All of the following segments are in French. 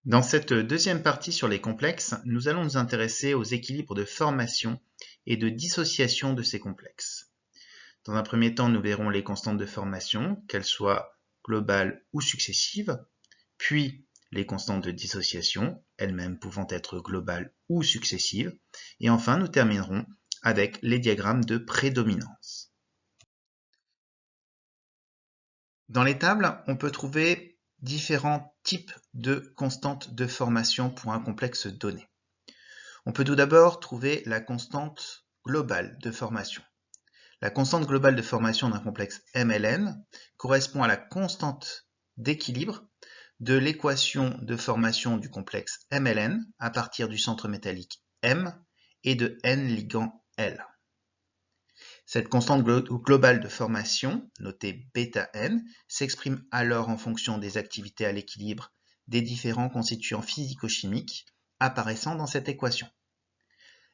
Dans cette deuxième partie sur les complexes, nous allons nous intéresser aux équilibres de formation et de dissociation de ces complexes. Dans un premier temps, nous verrons les constantes de formation, qu'elles soient globales ou successives, puis les constantes de dissociation, elles-mêmes pouvant être globales ou successives, et enfin nous terminerons avec les diagrammes de prédominance. Dans les tables, on peut trouver différents types de constantes de formation pour un complexe donné. On peut tout d'abord trouver la constante globale de formation. La constante globale de formation d'un complexe MLN correspond à la constante d'équilibre de l'équation de formation du complexe MLN à partir du centre métallique M et de N ligand L. Cette constante globale de formation, notée βN, s'exprime alors en fonction des activités à l'équilibre des différents constituants physico-chimiques apparaissant dans cette équation.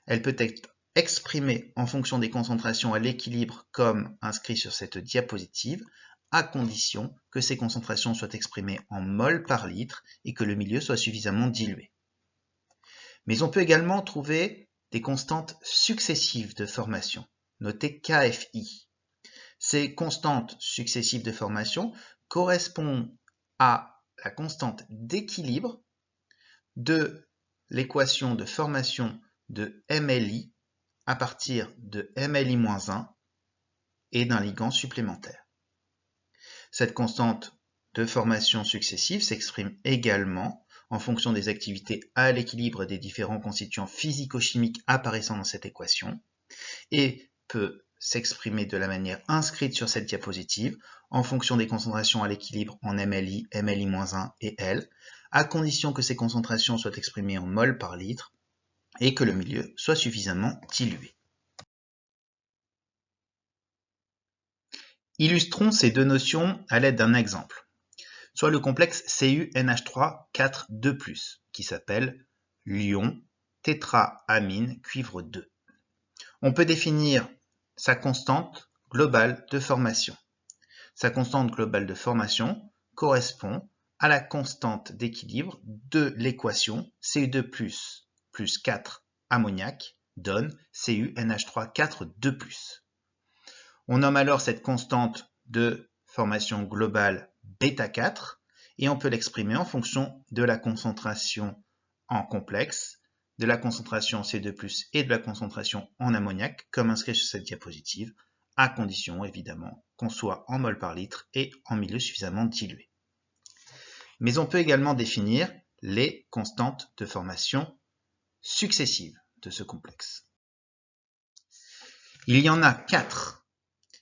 Elle peut être exprimée en fonction des concentrations à l'équilibre comme inscrit sur cette diapositive, à condition que ces concentrations soient exprimées en mol par litre et que le milieu soit suffisamment dilué. Mais on peut également trouver des constantes successives de formation, notées KFI. Ces constantes successives de formation correspondent à la constante d'équilibre de l'équation de formation de MLI à partir de MLI-1 et d'un ligand supplémentaire. Cette constante de formation successive s'exprime également en fonction des activités à l'équilibre des différents constituants physico-chimiques apparaissant dans cette équation et peut s'exprimer de la manière inscrite sur cette diapositive en fonction des concentrations à l'équilibre en MLI, MLI-1 et L, à condition que ces concentrations soient exprimées en mol par litre et que le milieu soit suffisamment dilué. Illustrons ces deux notions à l'aide d'un exemple, soit le complexe CuNH3 4,2+, qui s'appelle l'ion tétraamine cuivre 2. On peut définir sa constante globale de formation. Sa constante globale de formation correspond à la constante d'équilibre de l'équation Cu2 plus 4 ammoniac donne CuNH3 4,2+. On nomme alors cette constante de formation globale β4 et on peut l'exprimer en fonction de la concentration en complexe, de la concentration C2+, et de la concentration en ammoniac, comme inscrit sur cette diapositive, à condition évidemment qu'on soit en mol par litre et en milieu suffisamment dilué. Mais on peut également définir les constantes de formation successives de ce complexe. Il y en a 4,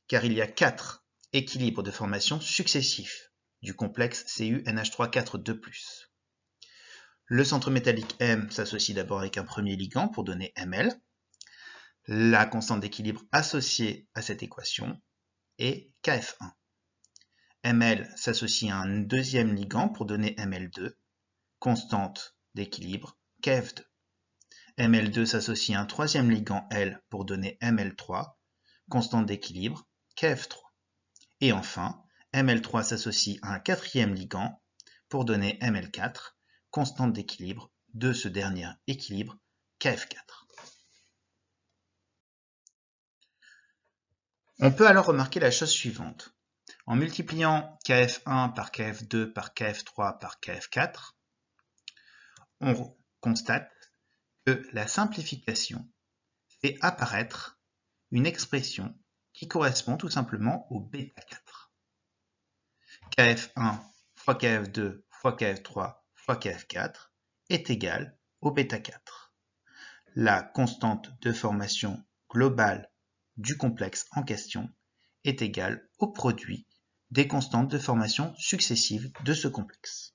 car il y a 4 équilibres de formation successifs du complexe CuNH3 4,2+. Le centre métallique M s'associe d'abord avec un premier ligand pour donner Ml. La constante d'équilibre associée à cette équation est Kf1. Ml s'associe à un deuxième ligand pour donner Ml2, constante d'équilibre Kf2. Ml2 s'associe à un troisième ligand L pour donner Ml3, constante d'équilibre Kf3. Et enfin, Ml3 s'associe à un quatrième ligand pour donner Ml4, constante d'équilibre de ce dernier équilibre Kf4. On peut alors remarquer la chose suivante. En multipliant Kf1 par Kf2 par Kf3 par Kf4, on constate que la simplification fait apparaître une expression qui correspond tout simplement au β4. Kf1 fois Kf2 fois Kf3 fois Kf4 est égal au β4. La constante de formation globale du complexe en question est égale au produit des constantes de formation successives de ce complexe.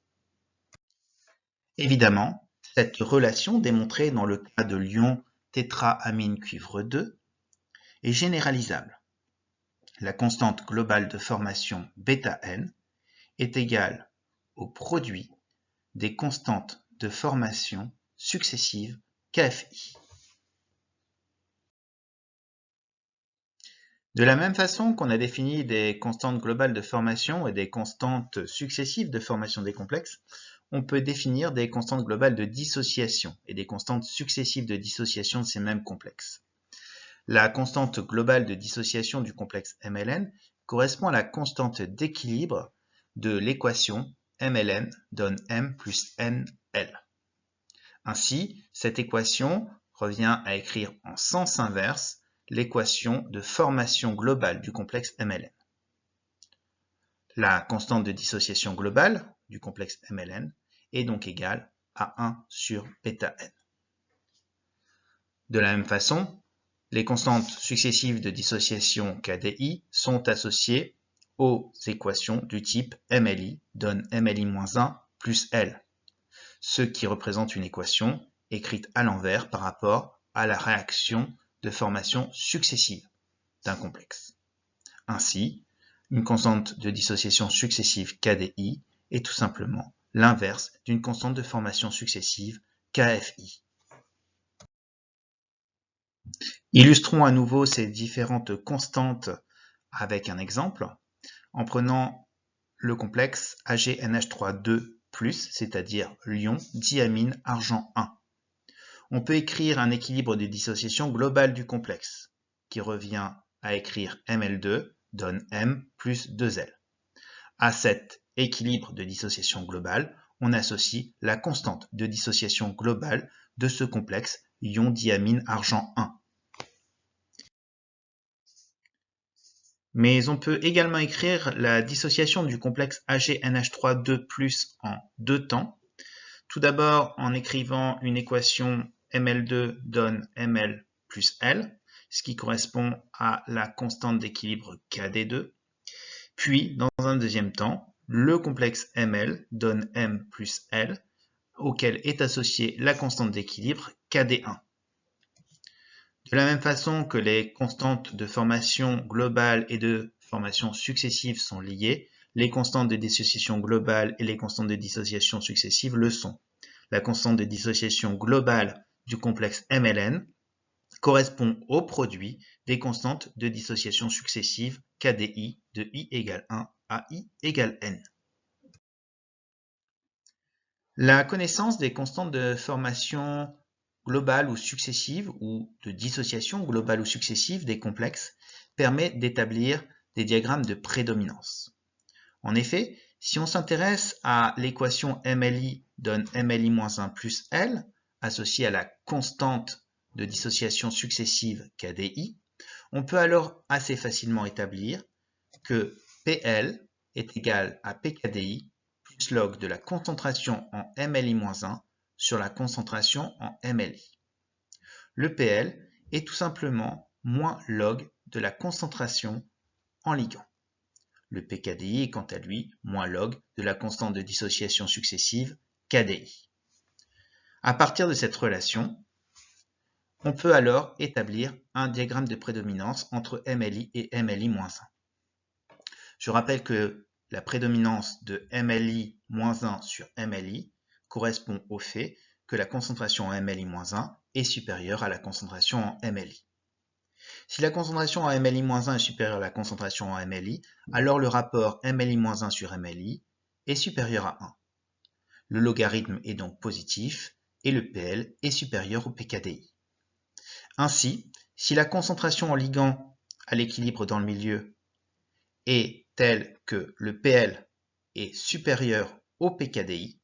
Évidemment, cette relation démontrée dans le cas de l'ion tétraamine cuivre 2 est généralisable. La constante globale de formation βN est égale au produit des constantes de formation successives KFI. De la même façon qu'on a défini des constantes globales de formation et des constantes successives de formation des complexes, on peut définir des constantes globales de dissociation et des constantes successives de dissociation de ces mêmes complexes. La constante globale de dissociation du complexe MLN correspond à la constante d'équilibre de l'équation MLN donne M plus NL. Ainsi, cette équation revient à écrire en sens inverse l'équation de formation globale du complexe MLN. La constante de dissociation globale du complexe MLN est donc égale à 1 sur bêta n. De la même façon, les constantes successives de dissociation KDI sont associées aux équations du type MLI donne MLI-1 plus L, ce qui représente une équation écrite à l'envers par rapport à la réaction de formation successive d'un complexe. Ainsi, une constante de dissociation successive KDI est tout simplement l'inverse d'une constante de formation successive KFI. Illustrons à nouveau ces différentes constantes avec un exemple, en prenant le complexe AgNH3 c'est-à-dire l'ion diamine argent 1. On peut écrire un équilibre de dissociation globale du complexe, qui revient à écrire Ml2 donne M plus 2L. À cet équilibre de dissociation globale, on associe la constante de dissociation globale de ce complexe ion diamine argent 1. Mais on peut également écrire la dissociation du complexe AgNH3 en deux temps. Tout d'abord en écrivant une équation Ml2 donne Ml plus L, ce qui correspond à la constante d'équilibre Kd2. Puis, dans un deuxième temps, le complexe Ml donne M plus L, auquel est associée la constante d'équilibre Kd1. De la même façon que les constantes de formation globale et de formation successive sont liées, les constantes de dissociation globale et les constantes de dissociation successive le sont. La constante de dissociation globale du complexe MLN correspond au produit des constantes de dissociation successive KDI de I égale 1 à I égale N. La connaissance des constantes de formation globale ou successive ou de dissociation globale ou successive des complexes permet d'établir des diagrammes de prédominance. En effet, si on s'intéresse à l'équation MLI donne MLI-1 plus L associée à la constante de dissociation successive KDI, on peut alors assez facilement établir que PL est égal à PKDI plus log de la concentration en MLI-1 sur la concentration en MLI. Le PL est tout simplement moins log de la concentration en ligand. Le PKDI est quant à lui moins log de la constante de dissociation successive KDI. À partir de cette relation, on peut alors établir un diagramme de prédominance entre MLI et MLI-1. Je rappelle que la prédominance de MLI-1 sur MLI correspond au fait que la concentration en MLI-1 est supérieure à la concentration en MLI. Si la concentration en MLI-1 est supérieure à la concentration en MLI, alors le rapport MLI-1 sur MLI est supérieur à 1. Le logarithme est donc positif et le PL est supérieur au PKDI. Ainsi, si la concentration en ligand à l'équilibre dans le milieu est telle que le PL est supérieur au PKDI,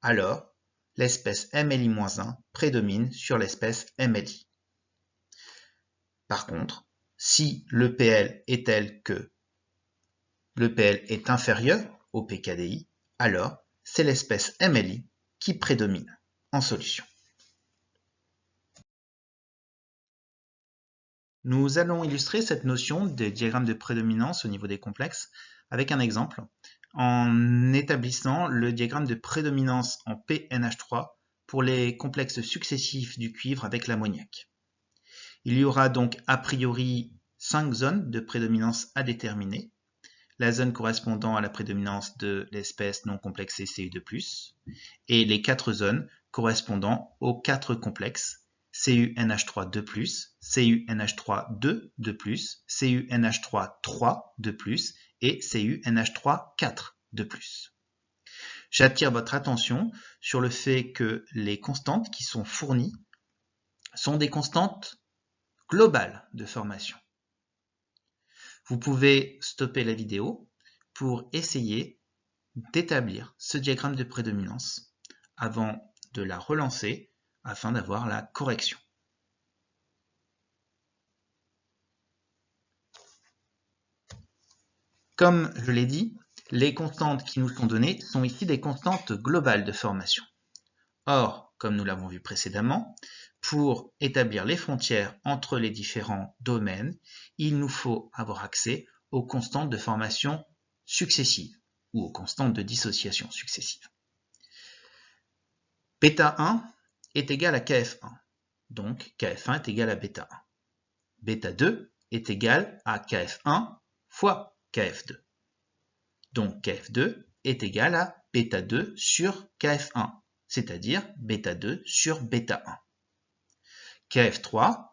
alors l'espèce MLI-1 prédomine sur l'espèce MLI. Par contre, si le PL est tel que le PL est inférieur au PKDI, alors c'est l'espèce MLI qui prédomine en solution. Nous allons illustrer cette notion des diagrammes de prédominance au niveau des complexes avec un exemple en établissant le diagramme de prédominance en PNH3 pour les complexes successifs du cuivre avec l'ammoniac. Il y aura donc a priori 5 zones de prédominance à déterminer. La zone correspondant à la prédominance de l'espèce non complexée Cu2+, et les 4 zones correspondant aux 4 complexes CuNH3 2+, CuNH3 2 2+, CuNH3 3 2+, et CuNH3 4 2+. J'attire votre attention sur le fait que les constantes qui sont fournies sont des constantes globales de formation. Vous pouvez stopper la vidéo pour essayer d'établir ce diagramme de prédominance avant de la relancer afin d'avoir la correction. Comme je l'ai dit, les constantes qui nous sont données sont ici des constantes globales de formation. Or, comme nous l'avons vu précédemment, pour établir les frontières entre les différents domaines, il nous faut avoir accès aux constantes de formation successives ou aux constantes de dissociation successives. Bêta 1 est égal à Kf1, donc Kf1 est égal à bêta 1. Bêta 2 est égal à Kf1 fois Kf2. Donc Kf2 est égal à bêta 2 sur Kf1, c'est-à-dire bêta 2 sur bêta 1. Kf3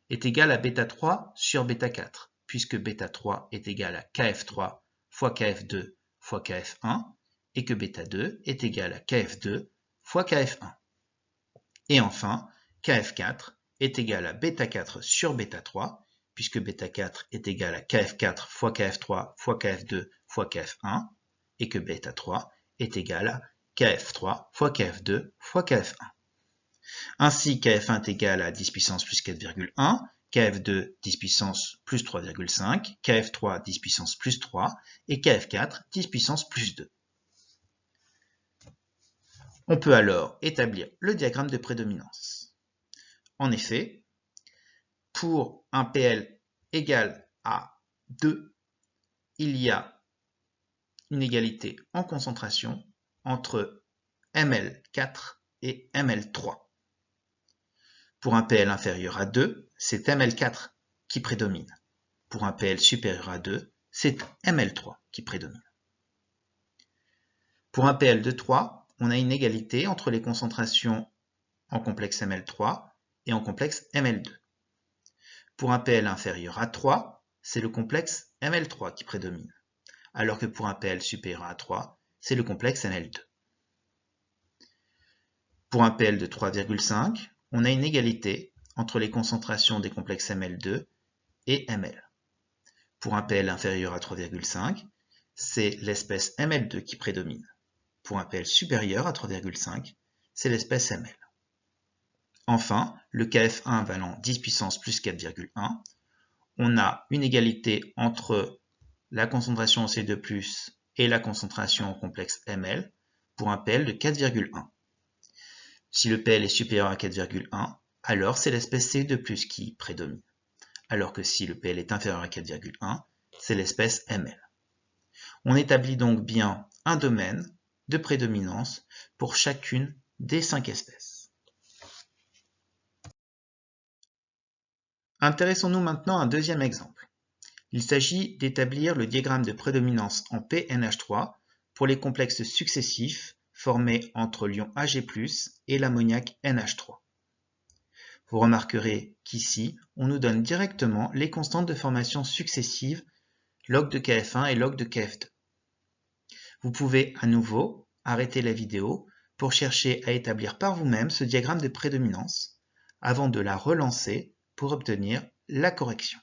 est égal à bêta 3 sur bêta 4, puisque bêta 3 est égal à Kf3 fois Kf2 fois Kf1, et que bêta 2 est égal à Kf2 fois Kf1. Et enfin, Kf4 est égal à bêta 4 sur bêta 3, puisque bêta 4 est égal à Kf4 fois Kf3 fois Kf2 fois Kf1, et que bêta 3 est égal à Kf3 fois Kf2 fois Kf1. Ainsi, Kf1 est égal à 10 puissance plus 4,1, Kf2 10 puissance plus 3,5, Kf3 10 puissance plus 3, et Kf4 10 puissance plus 2. On peut alors établir le diagramme de prédominance. En effet, pour un PL égal à 2, il y a une égalité en concentration entre ML4 et ML3. Pour un PL inférieur à 2, c'est ML4 qui prédomine. Pour un PL supérieur à 2, c'est ML3 qui prédomine. Pour un PL de 3, on a une égalité entre les concentrations en complexe ML3 et en complexe ML2. Pour un PL inférieur à 3, c'est le complexe ML3 qui prédomine, alors que pour un PL supérieur à 3, c'est le complexe ML2. Pour un PL de 3,5, on a une égalité entre les concentrations des complexes ML2 et ML. Pour un PL inférieur à 3,5, c'est l'espèce ML2 qui prédomine. Pour un PL supérieur à 3,5, c'est l'espèce ML. Enfin, le Kf1 valant 10 puissance plus 4,1, on a une égalité entre la concentration en C2+, et la concentration en complexe ML pour un PL de 4,1. Si le PL est supérieur à 4,1, alors c'est l'espèce CE2+, qui prédomine. Alors que si le PL est inférieur à 4,1, c'est l'espèce ML. On établit donc bien un domaine de prédominance pour chacune des 5 espèces. Intéressons-nous maintenant à un deuxième exemple. Il s'agit d'établir le diagramme de prédominance en PNH3 pour les complexes successifs formés entre l'ion Ag+, et l'ammoniac NH3. Vous remarquerez qu'ici, on nous donne directement les constantes de formation successives log de Kf1 et log de Kf2. Vous pouvez à nouveau arrêter la vidéo pour chercher à établir par vous-même ce diagramme de prédominance avant de la relancer pour obtenir la correction.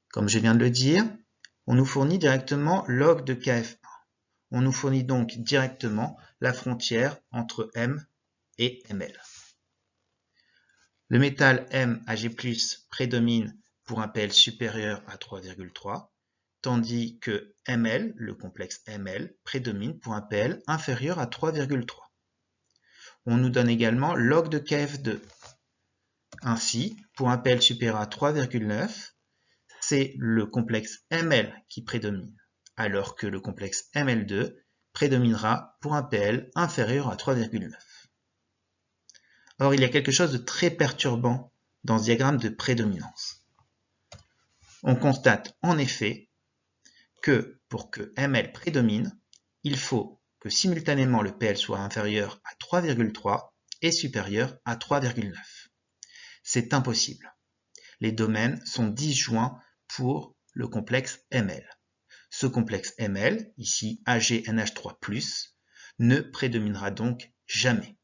Comme je viens de le dire, on nous fournit directement log de Kf1. On nous fournit donc directement la frontière entre M et ML. Le métal MAg+ prédomine pour un PL supérieur à 3,3, tandis que ML, le complexe ML, prédomine pour un PL inférieur à 3,3. On nous donne également log de Kf2. Ainsi, pour un PL supérieur à 3,9, c'est le complexe ML qui prédomine, alors que le complexe ML2 prédominera pour un PL inférieur à 3,9. Or, il y a quelque chose de très perturbant dans ce diagramme de prédominance. On constate en effet que pour que ML prédomine, il faut que simultanément le PL soit inférieur à 3,3 et supérieur à 3,9. C'est impossible. Les domaines sont disjoints pour le complexe ML. Ce complexe Ml, ici AgNH3+, ne prédominera donc jamais.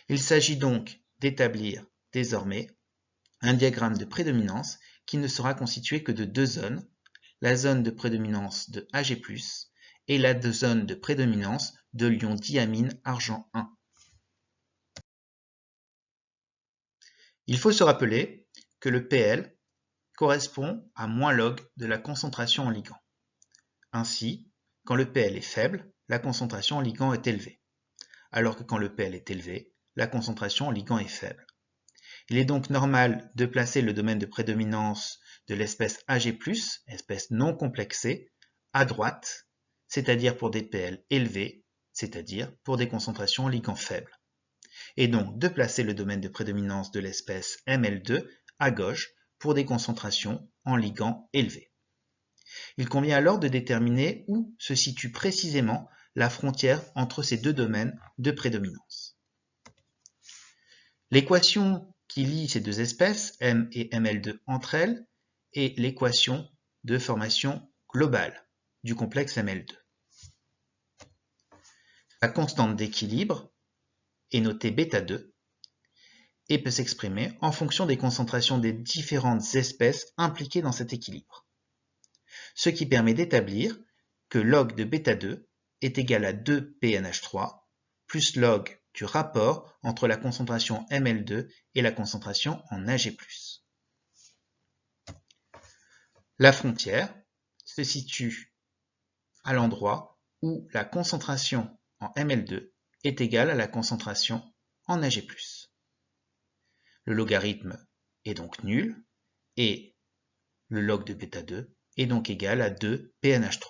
Il s'agit donc d'établir désormais un diagramme de prédominance qui ne sera constitué que de deux zones, la zone de prédominance de Ag+, et la zone de prédominance de l'ion diamine argent 1. Il faut se rappeler que le Pl correspond à moins log de la concentration en ligand. Ainsi, quand le Pl est faible, la concentration en ligand est élevée, alors que quand le Pl est élevé, la concentration en ligand est faible. Il est donc normal de placer le domaine de prédominance de l'espèce Ag+, espèce non complexée, à droite, c'est-à-dire pour des Pl élevés, c'est-à-dire pour des concentrations en ligand faibles. Et donc de placer le domaine de prédominance de l'espèce Ml2 à gauche pour des concentrations en ligand élevés. Il convient alors de déterminer où se situe précisément la frontière entre ces deux domaines de prédominance. L'équation qui lie ces deux espèces, M et Ml2 entre elles, est l'équation de formation globale du complexe Ml2. La constante d'équilibre est notée β2 et peut s'exprimer en fonction des concentrations des différentes espèces impliquées dans cet équilibre. Ce qui permet d'établir que log de β2 est égal à 2PNH3 plus log du rapport entre la concentration Ml2 et la concentration en Ag+. La frontière se situe à l'endroit où la concentration en Ml2 est égale à la concentration en Ag+. Le logarithme est donc nul et le log de β2 est donc égal à 2PNH3.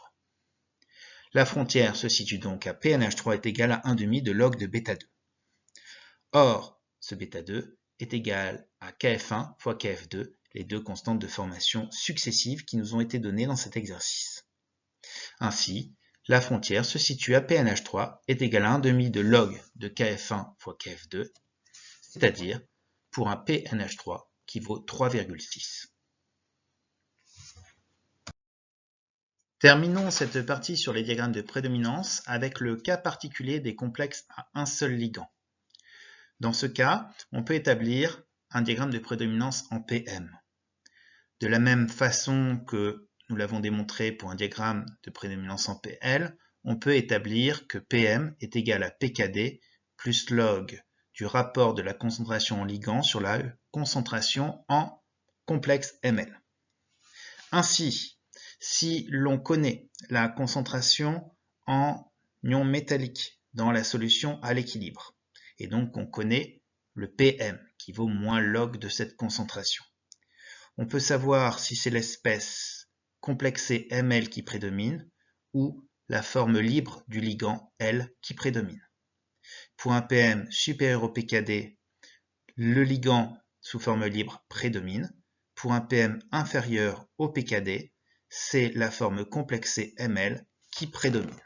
La frontière se situe donc à PNH3 est égal à 1,5 de log de β2. Or, ce β2 est égal à Kf1 fois Kf2, les deux constantes de formation successives qui nous ont été données dans cet exercice. Ainsi, la frontière se situe à PNH3 est égal à 1,5 de log de Kf1 fois Kf2, c'est-à-dire pour un PNH3 qui vaut 3,6. Terminons cette partie sur les diagrammes de prédominance avec le cas particulier des complexes à un seul ligand. Dans ce cas, on peut établir un diagramme de prédominance en PM. De la même façon que nous l'avons démontré pour un diagramme de prédominance en PL, on peut établir que PM est égal à PKD plus log du rapport de la concentration en ligand sur la concentration en complexe ML. Ainsi, si l'on connaît la concentration en ion métallique dans la solution à l'équilibre, et donc on connaît le PM qui vaut moins log de cette concentration, on peut savoir si c'est l'espèce complexée Ml qui prédomine ou la forme libre du ligand L qui prédomine. Pour un PM supérieur au PKD, le ligand sous forme libre prédomine. Pour un PM inférieur au PKD, c'est la forme complexée Ml qui prédomine.